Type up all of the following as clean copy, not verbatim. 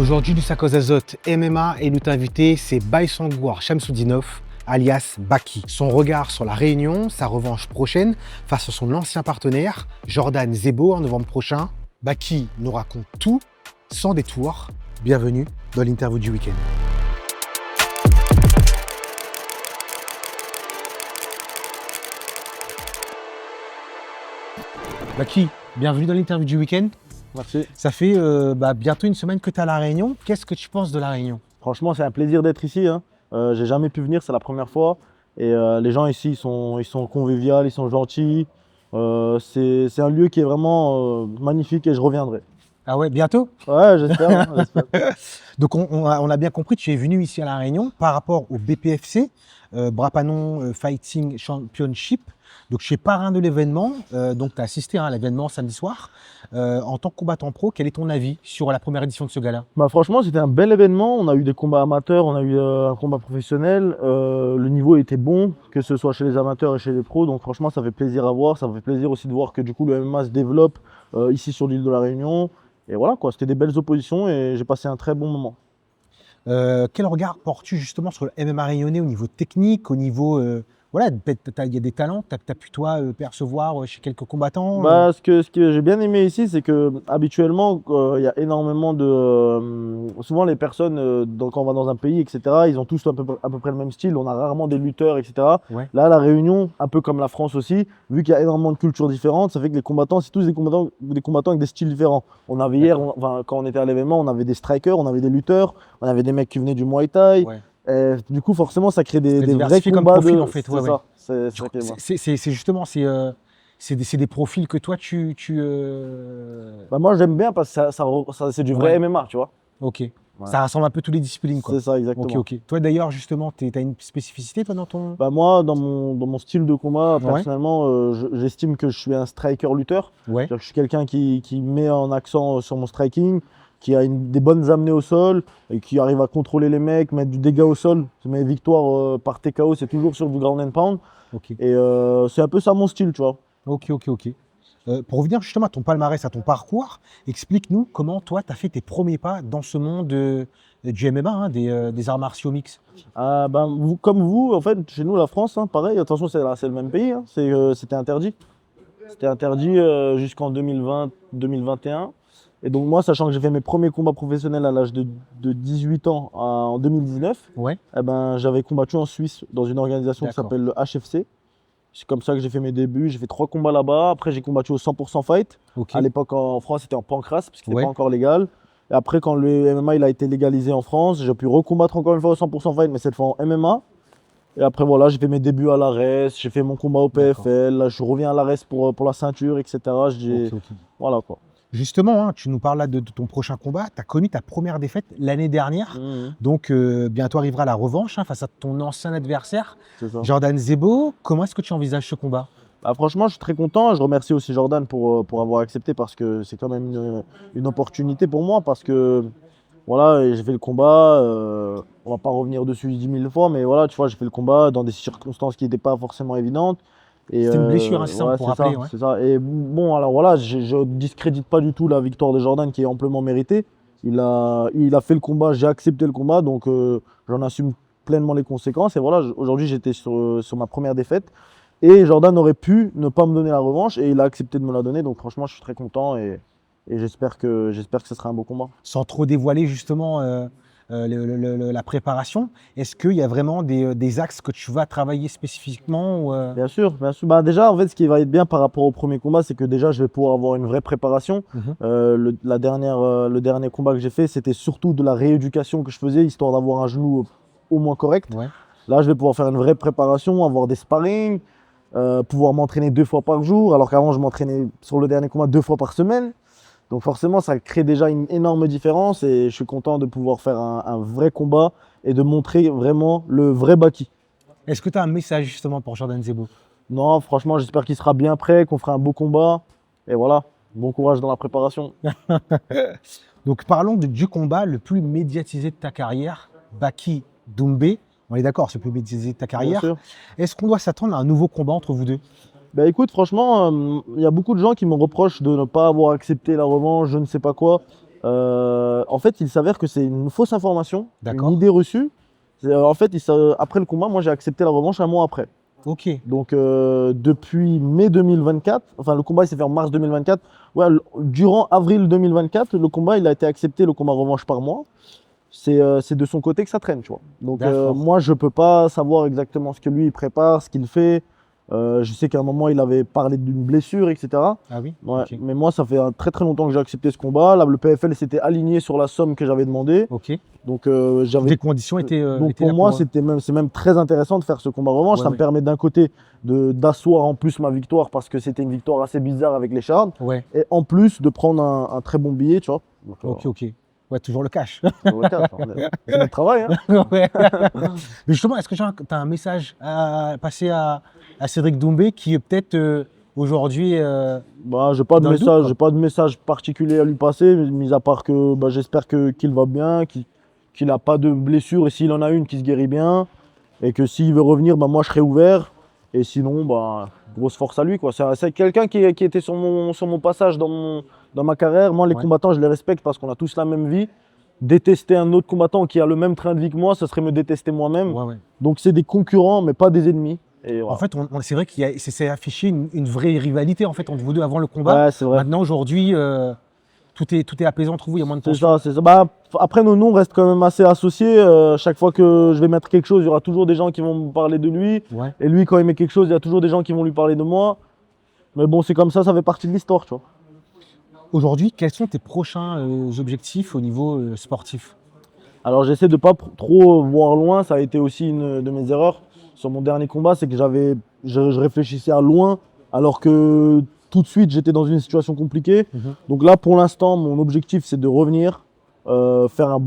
Aujourd'hui, du Sac aux Azotes MMA et notre invité, c'est Baïsangour Shamsoudinov, alias Baki. Son regard sur la Réunion, sa revanche prochaine face à son ancien partenaire, Jordan Zebo, en novembre prochain. Baki nous raconte tout, sans détour. Bienvenue dans l'interview du week-end. Baki, bienvenue dans l'interview du week-end. Merci. Ça fait bientôt une semaine que tu es à La Réunion. Qu'est-ce que tu penses de La Réunion? Franchement, c'est un plaisir d'être ici. J'ai jamais pu venir, c'est la première fois. Et les gens ici, ils sont conviviaux, ils sont gentils. C'est un lieu qui est vraiment magnifique et je reviendrai. Ah ouais, bientôt? Ouais, j'espère. J'espère. Donc on a bien compris, tu es venu ici à La Réunion par rapport au BPFC, Brapanon Fighting Championship. Donc je suis parrain de l'événement, donc tu as assisté à l'événement samedi soir. En tant que combattant pro, quel est ton avis sur la première édition de ce gala? Franchement, c'était un bel événement. On a eu des combats amateurs, on a eu un combat professionnel. Le niveau était bon, que ce soit chez les amateurs et chez les pros. Donc franchement, ça fait plaisir à voir. Ça fait plaisir aussi de voir que du coup le MMA se développe ici sur l'île de La Réunion. Et voilà quoi, c'était des belles oppositions et j'ai passé un très bon moment. Quel regard portes-tu justement sur le MMA réunionnais au niveau technique, au niveau... voilà, il y a des talents que tu as pu toi percevoir chez quelques combattants? Ce que j'ai bien aimé ici, c'est que habituellement, il y a énormément de... souvent les personnes, quand on va dans un pays, etc., ils ont tous à peu près le même style. On a rarement des lutteurs, etc. Ouais. Là, la Réunion, un peu comme la France aussi, vu qu'il y a énormément de cultures différentes, ça fait que les combattants, c'est tous des combattants avec des styles différents. On avait hier, quand on était à l'événement, on avait des strikers, on avait des lutteurs, on avait des mecs qui venaient du Muay Thai. Ouais. Du coup, forcément, ça crée des vrais comme combats profil, de... en fait. Ouais, C'est ouais. ça, c'est ça qui est bien. C'est justement, c'est des profils que toi, Moi, j'aime bien parce que c'est du vrai MMA, tu vois. Ok. Ouais. Ça rassemble un peu toutes les disciplines, quoi. C'est ça, exactement. Ok. Toi, d'ailleurs, justement, tu as une spécificité, toi, dans ton... Moi, dans mon style de combat, Ouais. personnellement, j'estime que je suis un striker-lutteur. Ouais. Je suis quelqu'un qui met en accent sur mon striking, qui a des bonnes amenées au sol et qui arrive à contrôler les mecs, mettre du dégât au sol. Mes victoires par TKO, c'est toujours sur du ground and pound. Ok. Et c'est un peu ça mon style, tu vois. Ok. Pour revenir justement à ton palmarès, à ton parcours, explique-nous comment toi, tu as fait tes premiers pas dans ce monde du MMA, hein, des arts martiaux mixtes. Comme vous, en fait, chez nous, la France, hein, pareil, attention, c'est le même pays, hein, c'était interdit. C'était interdit jusqu'en 2020-2021. Et donc moi, sachant que j'ai fait mes premiers combats professionnels à l'âge de 18 ans en 2019, Ouais. j'avais combattu en Suisse dans une organisation qui s'appelle le HFC. C'est comme ça que j'ai fait mes débuts. J'ai fait 3 combats là-bas. Après, j'ai combattu au 100% fight. Ok. À l'époque, en France, c'était en pancrace parce que c'était Ouais. pas encore légal. Et après, quand le MMA il a été légalisé en France, j'ai pu recombattre encore une fois au 100% fight, mais cette fois en MMA. Et après, voilà, j'ai fait mes débuts à l'ARES, j'ai fait mon combat au PFL. Là, je reviens à l'ARES pour la ceinture, etc. Ok. Voilà quoi. Justement, hein, tu nous parles là de ton prochain combat. Tu as connu ta première défaite l'année dernière. Donc, bientôt arrivera la revanche, hein, face à ton ancien adversaire, C'est ça. Jordan Zebo. Comment est-ce que tu envisages ce combat? Franchement, je suis très content. Je remercie aussi Jordan pour avoir accepté parce que c'est quand même une opportunité pour moi. Parce que voilà, j'ai fait le combat. On va pas revenir dessus 10 000 fois, mais voilà, tu vois, j'ai fait le combat dans des circonstances qui n'étaient pas forcément évidentes. C'était une blessure, hein, c'est ça, pour rappeler. C'est ça. Et bon, alors voilà, je discrédite pas du tout la victoire de Jordan qui est amplement méritée. Il a fait le combat, j'ai accepté le combat, donc j'en assume pleinement les conséquences. Et voilà, aujourd'hui, j'étais sur ma première défaite. Et Jordan aurait pu ne pas me donner la revanche et il a accepté de me la donner. Donc franchement, je suis très content et j'espère que ce sera un beau combat. Sans trop dévoiler justement la préparation, est-ce qu'il y a vraiment des axes que tu vas travailler spécifiquement ou, Bien sûr, bien sûr. Déjà, en fait, ce qui va être bien par rapport au premier combat, c'est que déjà, je vais pouvoir avoir une vraie préparation. Le dernier combat que j'ai fait, c'était surtout de la rééducation que je faisais, histoire d'avoir un genou au moins correct. Ouais. Là, je vais pouvoir faire une vraie préparation, avoir des sparring, pouvoir m'entraîner 2 fois par jour, alors qu'avant, je m'entraînais sur le dernier combat 2 fois par semaine. Donc forcément, ça crée déjà une énorme différence et je suis content de pouvoir faire un vrai combat et de montrer vraiment le vrai Baki. Est-ce que tu as un message justement pour Jordan Zebo? Non, franchement, j'espère qu'il sera bien prêt, qu'on fera un beau combat. Et voilà, bon courage dans la préparation. Donc parlons du combat le plus médiatisé de ta carrière, Baki Doumbé. On est d'accord, c'est le plus médiatisé de ta carrière. Bien sûr. Est-ce qu'on doit s'attendre à un nouveau combat entre vous deux? Écoute, franchement, il y a beaucoup de gens qui me reprochent de ne pas avoir accepté la revanche, je ne sais pas quoi. En fait, il s'avère que c'est une fausse information, D'accord. une idée reçue. En fait, après le combat, moi j'ai accepté la revanche un mois après. Ok. Donc depuis mai 2024, enfin le combat il s'est fait en mars 2024, ouais, durant avril 2024, le combat il a été accepté, le combat revanche par mois. C'est de son côté que ça traîne, tu vois. Donc D'accord. moi je peux pas savoir exactement ce que lui il prépare, ce qu'il fait. Je sais qu'à un moment il avait parlé d'une blessure, etc. Ah oui? Ouais, Ok. mais moi ça fait très très longtemps que j'ai accepté ce combat. Là, le PFL s'était aligné sur la somme que j'avais demandé. Ok. Donc Les conditions étaient, donc étaient pour là moi, pour, c'est même très intéressant de faire ce combat revanche. Ouais, Ça ouais. me permet d'un côté d'asseoir en plus ma victoire parce que c'était une victoire assez bizarre avec les Chardes. Ouais. Et en plus de prendre un très bon billet, tu vois. Donc, Ok, ok. Ouais, toujours le cash. c'est le cas, c'est notre travail. Hein. Ouais. Mais justement, est-ce que tu as un message à passer à Cédric Doumbé qui est peut-être aujourd'hui Bah, j'ai pas de dans le doute, message, quoi. j'ai pas de message particulier à lui passer, mis à part que bah, j'espère qu'il va bien, qu'il n'a pas de blessure et s'il en a une, qu'il se guérit bien. Et que s'il veut revenir, bah, moi je serai ouvert. Et sinon, bah, grosse force à lui, quoi. C'est quelqu'un qui était sur mon passage dans ma carrière. Moi, les Ouais. combattants, je les respecte parce qu'on a tous la même vie. Détester un autre combattant qui a le même train de vie que moi, ce serait me détester moi-même. Ouais, ouais. Donc, c'est des concurrents, mais pas des ennemis. Et voilà. En fait, c'est vrai qu'il s'est affiché une vraie rivalité en fait entre vous deux avant le combat. Ouais, c'est vrai. Maintenant, aujourd'hui, tout est apaisant entre vous, il y a moins de C'est tension. ça, c'est ça. Bah, après, nos noms restent quand même assez associés. Chaque fois que je vais mettre quelque chose, il y aura toujours des gens qui vont me parler de lui. Ouais. Et lui, quand il met quelque chose, il y a toujours des gens qui vont lui parler de moi. Mais bon, c'est comme ça fait partie de l'histoire, tu vois. Aujourd'hui, quels sont tes prochains objectifs au niveau sportif? Alors, j'essaie de ne pas trop voir loin. Ça a été aussi une de mes erreurs sur mon dernier combat. C'est que je réfléchissais à loin, alors que tout de suite, j'étais dans une situation compliquée. Donc là, pour l'instant, mon objectif, c'est de revenir, faire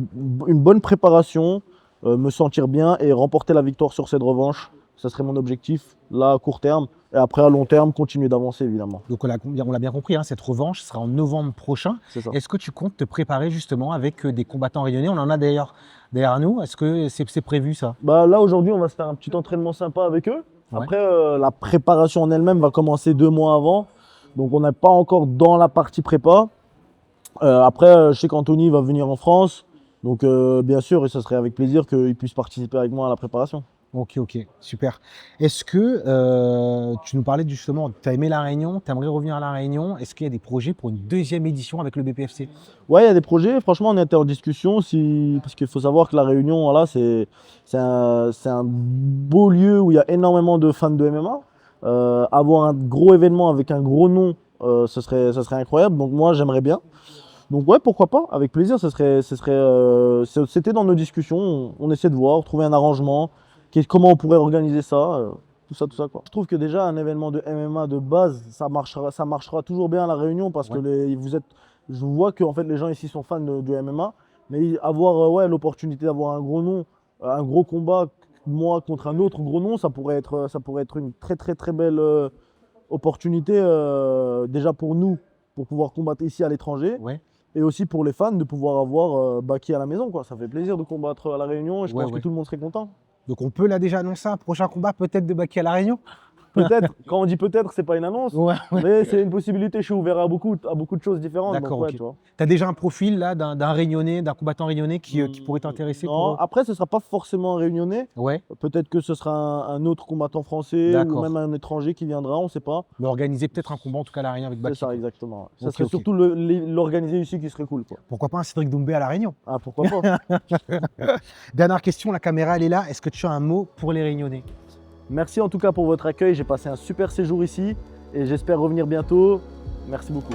une bonne préparation, me sentir bien et remporter la victoire sur cette revanche. Ça serait mon objectif, là, à court terme. Et après, à long terme, continuer d'avancer, évidemment. Donc on l'a bien compris, hein, cette revanche sera en novembre prochain. C'est ça. Est-ce que tu comptes te préparer justement avec des combattants réunionnais? On en a d'ailleurs derrière nous. Est-ce que c'est prévu ça? Bah, là, aujourd'hui, on va se faire un petit entraînement sympa avec eux. Ouais. Après, la préparation en elle-même va commencer 2 mois avant. Donc, on n'est pas encore dans la partie prépa. Après, je sais qu'Anthony va venir en France. Donc, bien sûr, et ce serait avec plaisir qu'il puisse participer avec moi à la préparation. Ok, ok, super. Est-ce que tu nous parlais justement, tu as aimé La Réunion, tu aimerais revenir à La Réunion? Est-ce qu'il y a des projets pour une deuxième édition avec le BPFC? Ouais, il y a des projets. Franchement, on était en discussion parce qu'il faut savoir que La Réunion, voilà, c'est un beau lieu où il y a énormément de fans de MMA. Avoir un gros événement avec un gros nom, ce serait incroyable. Donc moi, j'aimerais bien. Donc ouais, pourquoi pas, avec plaisir. C'était dans nos discussions. On essaie de voir, trouver un arrangement, comment on pourrait organiser ça. Tout ça, quoi. Je trouve que déjà un événement de MMA de base, ça marchera toujours bien à La Réunion parce que je vois que en fait, les gens ici sont fans de MMA, mais avoir l'opportunité d'avoir un gros nom, un gros combat, moi contre un autre gros nom, ça pourrait être une très très très belle opportunité déjà pour nous, pour pouvoir combattre ici à l'étranger, Ouais. et aussi pour les fans de pouvoir avoir Baki à la maison, quoi. Ça fait plaisir de combattre à La Réunion et je pense que tout le monde serait content. Donc on peut là déjà annoncer un prochain combat peut-être de Baki à La Réunion? Peut-être, quand on dit peut-être, c'est pas une annonce, Ouais, ouais. mais c'est une possibilité. Je suis ouvert à beaucoup de choses différentes. D'accord, donc, ouais, ok. tu vois. Tu as déjà un profil là d'un Réunionnais, d'un combattant réunionnais qui pourrait t'intéresser Non, pour... après, ce ne sera pas forcément un Réunionnais. Ouais, Peut-être que ce sera un autre combattant français ou d'accord. même un étranger qui viendra, on ne sait pas. Mais organiser peut-être un combat en tout cas à La Réunion avec C'est Baki. ça, exactement. Ça Ok, serait ok. surtout l'organiser ici qui serait cool, quoi. Pourquoi pas un Cédric Doumbé à La Réunion? Ah, pourquoi pas. Dernière question, la caméra elle est là. Est-ce que tu as un mot pour les Réunionnais? Merci en tout cas pour votre accueil. J'ai passé un super séjour ici et j'espère revenir bientôt. Merci beaucoup.